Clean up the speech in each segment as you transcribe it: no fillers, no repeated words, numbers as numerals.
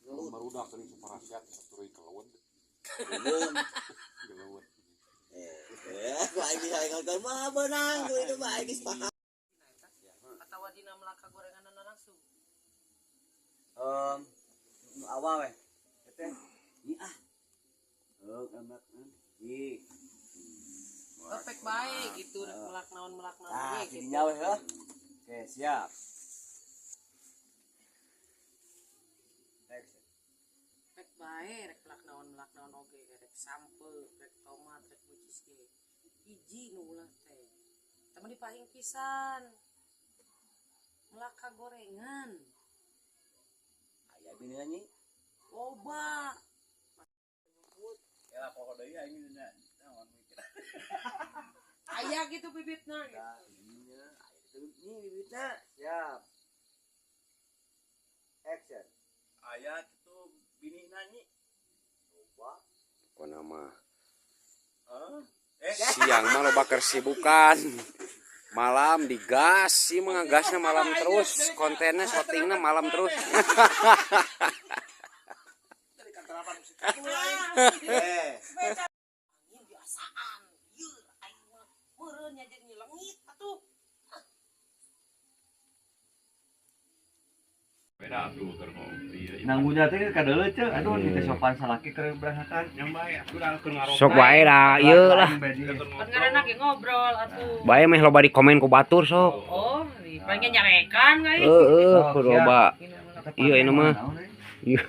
Marudak tadi separasiat satu kelewat. Kelewat. Baik dihailkan mah benang itu baik disepakati. Atawa dina melaka gorengan langsung. Awal weh. Teh. Ni ah. Enak Ni. Perfect baik gitu melak naon Ah, gitu. jadinya weh ya. Oke, siap. Perfect baik rek melak naon oge rek sampe, rek tomat, rek bucis ge. Hiji nu ulah teh. Tama dipahing pisan. Melaka gorengan. Aya bini nyi. Loba. Ya pokok deui aing naon mikir. Aya gitu bibitna gitu. Nah, ininya ini bibitnya. Siap. Action. Aya itu bini nyanyi. Coba. Pokona mah Eh, siang mah loba kesibukan. Malam digas sih mengagasnya malam terus. Kontennya syutingnya malam terus. Angin biasaan. Yeuh aing mah meureun nya jadi lengit atuh. beda tuh terkopi. Nanggunya teh kadeuleut ceu aduh di teh sopan salaki keur berantakan Yang baik aku udah kenal. Sok wae dah ieu lah. Kan ngaranna ge ngobrol atuh. Bae meh loba di komen ku batur sok. Oh, pengen nyarekan guys. Kudu loba. Iya ini mah. Iya.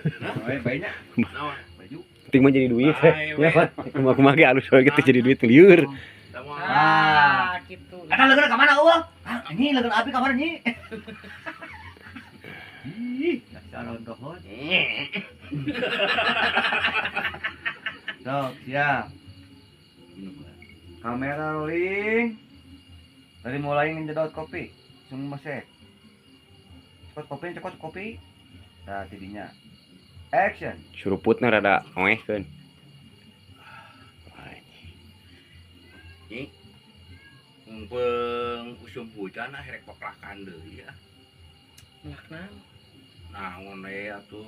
Banyak Naon? baju Penting mah jadi duit. Bae, Ya kan. Kumaha ge alus wae gitu jadi duit lieur. Ah, gitu. Eta leungeun ka mana uang? Ini leungeun api ka mana nyi? Ih, dasar rontohon. Sok, siap. Kamera rolling. Dari mulai ngedot kopi, semua masih. Cepat kopi. Nah, tidinya. Action. Suruputna rada ngoehkeun. Mumpung usum hujan rek paplakan deui ya. Melakna. Naon we atuh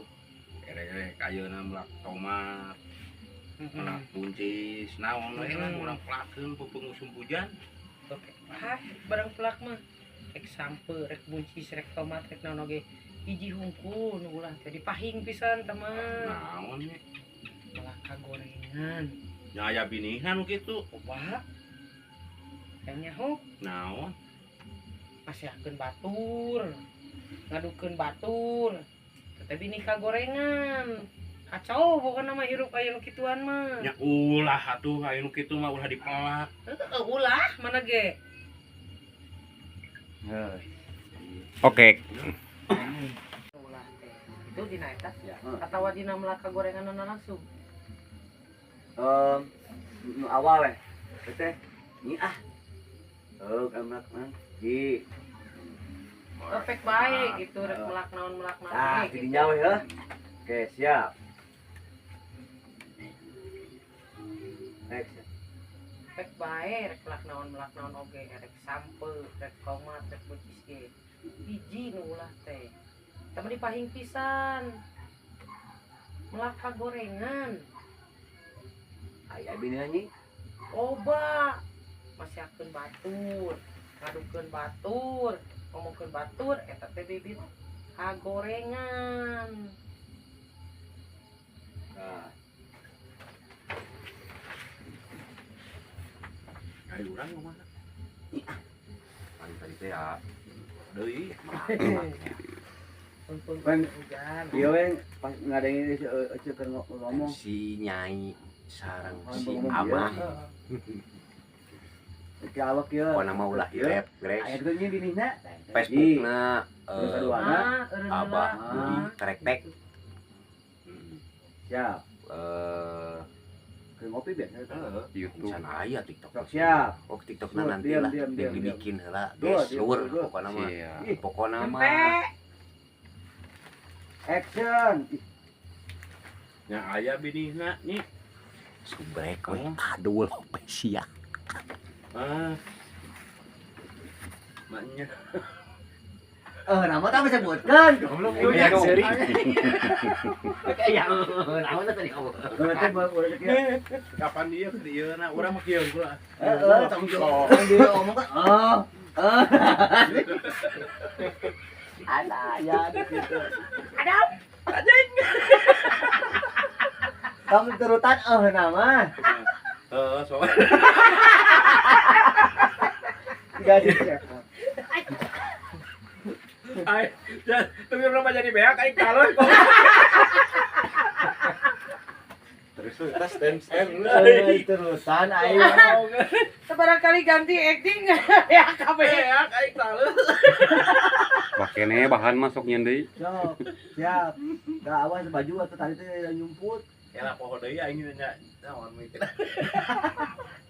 erek ayeuna melak tomat, melak buncis, naon we lah urang plakeun pupung usum hujan. Oke. Ah, barang pelak mah. Rek sampe, rek buncis, rek tomat, rek naon oge. Hiji hungkul nu ulah teh dipahing pisan teh mah. Naon we? Melaka gorengan. Nya aya binihan kitu. Coba. Kayaknya hok Naon? pasihakeun batur. Ngadukeun batur. Tetapi nikah gorengan. Kacau pokoknya mah hirup aya nu kituan mah. Nya ulah atuh aya nu kitu mah ulah dipelak. Ulah mana ge? Oke. Ulah teh. Itu dina eta atawa dina melaka gorengan langsung. Nu awal weh. Teh. Ni ah. Enak Ji. Perfect baik gitu rek melak naon Ah, gitu. tidinya weh ya. Oke, siap. Action. Perfect baik rek melak naon oge rek sampe, rek tomat, rek bucis ge. Hiji nu ulah teh. Tama dipahing pisan. Melaka gorengan. Aya bini nyi. Loba. Pasihakeun batur, ngadukeun batur, ngomongkeun batur eta teh bibit kagorengan. Nah, Ari urang kumaha? tadi teh ya. Deui. Untung hujan. Ieu weh pas ngadengin keur ngomong. Si Nyai sareng Si Abah. Oke, alok ieu. Pokona mah ulah irep, Aya guys. kitu nya binina. Facebookna Keduana. Abah Budi Trektek. Siap. Keur ngopi biasa. YouTube. Sana aya TikTok. Sok siap. Oh, TikTokna nanti lah diam, yang diam. dibikin heula, Tuh, guys. diam, Luar tuh. pokona mah. Ih, Pokona mah action. Nya aya binihna nyi. subrek we kadul sia. Ah. Maknya. Nama tak bisa buatkan. Goblok. Iya, seri. Kayak naon tadi kamu. Berarti baru Kapan dia ke dia na urang mah kieu pula. tong jawab. Dia ngomong kan ada ya gitu. Ada. Kamu turutan nama. Soal Enggak sih. ai tapi belum jadi beak ai kalau terus stand Terusan ayo. Sebarangkali ganti acting ya kabeh. beak ai kalau Pakene bahan masuknya deui. Sok, siap. Enggak awas baju atau tadi teh nyumput. ya lah poho deui aing nya naon mikir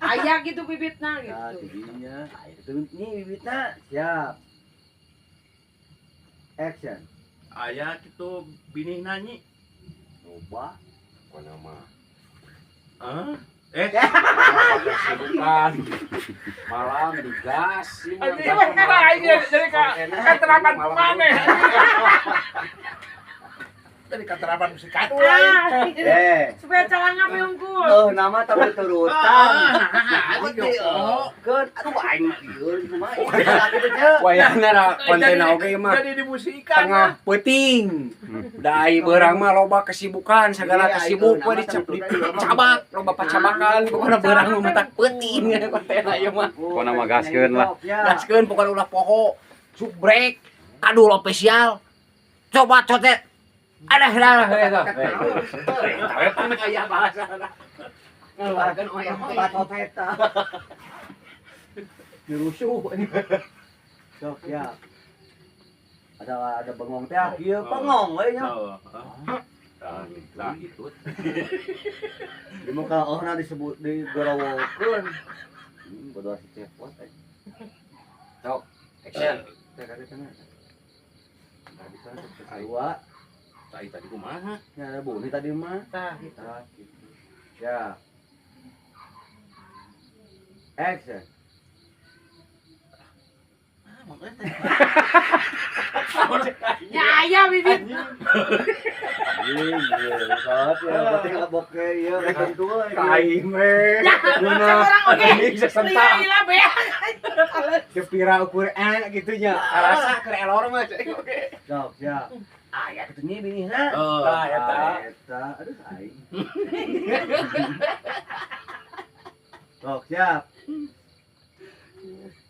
Aya gitu bibitna Nah, gitu. tidinya. Itu nih bibitna. Siap. Action. aya kitu bini nanyi Coba. Pokona mah kesibukan malam digas sih mah. Anjing, emang aing jadi katerapan mana? Dari katerapan musik kadu Ah, supaya celana meungkul. Oh, nama tapi turutan. Kan Aduh, aing mah ieu mah. Kitu teh. Wayahna da konten oge mah jadi di musikan tengah peuting. Da ai beurang mah loba kesibukan, sagala Iya, kesibuk itu we nama dicabak, loba pacabakan, pokona beurang mah mentak peuting konten ieu mah. Pokona mah gaskeun lah. Gaskeun pokona ulah poho, subrek, kadu spesial. Coba cotet. Ada eta. Tapi pun kayak bahasa. Ngeluarkan oyang peta. Dirusuh ini. Sok ya. Ada bengong teh kieu bengong we nya. Lah itu. Di muka orang disebut di gorowokeun. Bodoh si cepot. Sok, action. Teh kata sana. Tadi sana kedua. Tadi kumaha? Ya ada bunyi tadi mah. Tah gitu. Nah, gitu. Ya. Action. Ya aya bibit. Iya, saat ya, berarti ngelebok ke iya, kayak gitu lah. Kain we. Seorang oke. Sesentak. Lila beak. Kepira ukur gitu nya. Rasa keur elor mah cek oge. Sok, siap. Ah, ya ketunya bini na. Oh, Eta. Aduh, aing. Sok, siap.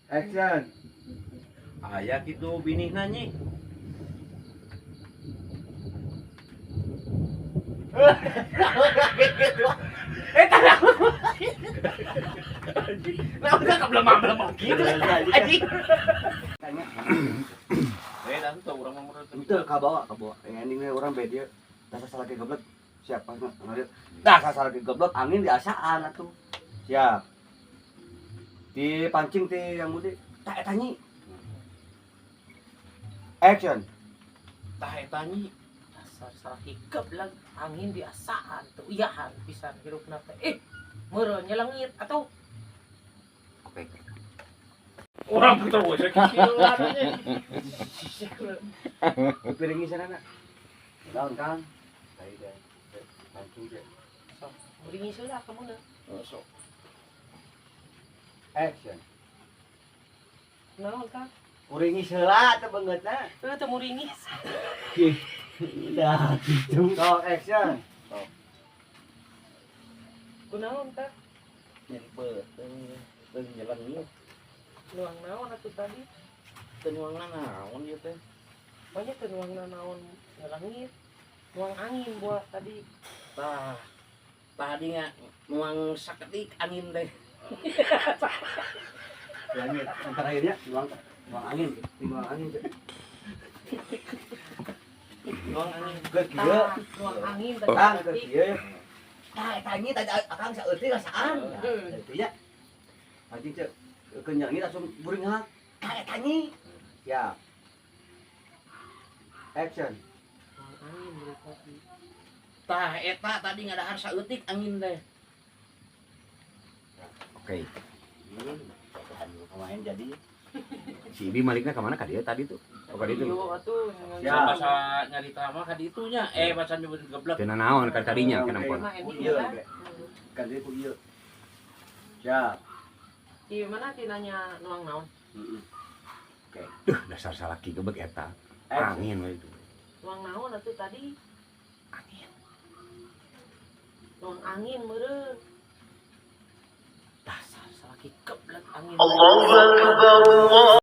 Action. aya kitu bini nanyi. Nah, udah kebelemah-belemah gitu. Anjing. Dan tuh urang mah meureun. Itu kabawa. Yang endingnya orang beda. Dasar salah ke goblok. Siapa ngalir? Dasar salah ke goblok angin diasaan atuh. Siap. Dipancing ti yang mudik. Tak tanyi. Action. Tah eta nyi. Dasar salah hikep lang angin biasaan tuh iyahan pisan hirupna teh. Meureun nyelengit atau Orang terus kieu ladanya. Piringi sana nak. Daun kang. Tadi deh. Pancing deh. beringi heula kamu na. Sok. Action. Naon ka? Kuringi heula teh beungeutna. Teu teu muringis. Udah gitu. Sok action. Kunaon ka? Jadi beut nyelengit. Nuang naon atuh tadi? Tenuangna naon ieu teh? Banyak teu nuang naon nyelengit. Nuang angin buat tadi. Tadi nuang sakedik angin teh. Langit antara airnya nuang angin, nuang angin. Nuang angin. Geus kieu. Nuang angin Tang tadi. geus kieu. Tah eta nyi tadi akang saeutik rasaan. Itu ya. Anjing ceu kenyang langsung buring hak. Tah eta nyi. Ya. Action. Nuang angin dari tadi. Tah eta tadi ngadahar saeutik angin teh. Oke. Pemain jadi Si Ibi maliknya kemana ka dia tadi tuh? Oh ka ditu. Yo atuh. Ya. Bahasa nyarita mah ka ditunya. Bahasa nyebut geblek. Teu naon ka tadinya kan ampun. Mah ending Iya, kan. kan dia ku ieu. Ya. Di mana tinanya nuang naon? Heeh. Duh, dasar salaki gebek eta. Angin we itu. Nuang naon atuh tadi? Angin. Nuang angin meureun. Dasar Salaki keblek angin. Allahu Akbar.